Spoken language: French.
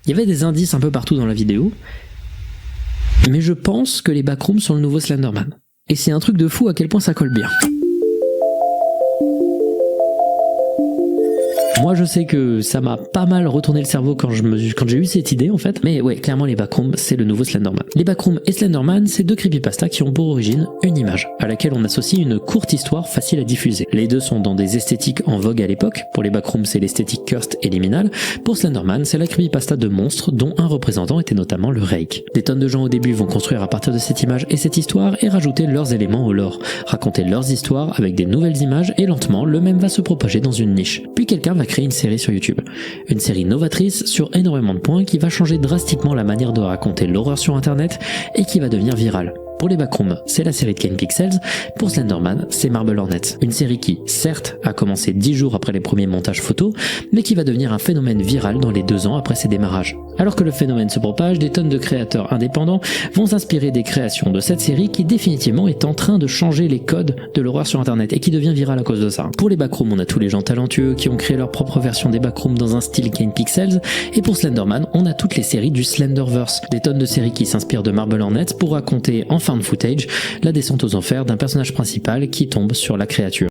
Il y avait des indices un peu partout dans la vidéo, mais je pense que les backrooms sont le nouveau Slenderman. Et c'est un truc de fou à quel point ça colle bien. Moi je sais que ça m'a pas mal retourné le cerveau quand j'ai eu cette idée en fait, mais ouais, clairement les backrooms c'est le nouveau Slenderman. Les backrooms et Slenderman, c'est deux creepypastas qui ont pour origine une image, à laquelle on associe une courte histoire facile à diffuser. Les deux sont dans des esthétiques en vogue à l'époque, pour les backrooms c'est l'esthétique cursed et liminale, pour Slenderman c'est la creepypasta de monstres dont un représentant était notamment le Rake. Des tonnes de gens au début vont construire à partir de cette image et cette histoire et rajouter leurs éléments au lore, raconter leurs histoires avec des nouvelles images et lentement le même va se propager dans une niche. Puis quelqu'un va créer une série sur YouTube. Une série novatrice sur énormément de points qui va changer drastiquement la manière de raconter l'horreur sur internet et qui va devenir virale. Pour les backrooms, c'est la série de Kane Pixels, pour Slenderman, c'est Marble Hornet. Une série qui, certes, a commencé 10 jours après les premiers montages photos, mais qui va devenir un phénomène viral dans les 2 ans après ses démarrages. Alors que le phénomène se propage, des tonnes de créateurs indépendants vont s'inspirer des créations de cette série qui définitivement est en train de changer les codes de l'horreur sur internet et qui devient virale à cause de ça. Pour les backrooms, on a tous les gens talentueux qui ont créé leur propre version des backrooms dans un style Kane Pixels, et pour Slenderman, on a toutes les séries du Slenderverse, des tonnes de séries qui s'inspirent de Marble Hornet pour raconter enfin de footage, la descente aux enfers d'un personnage principal qui tombe sur la créature.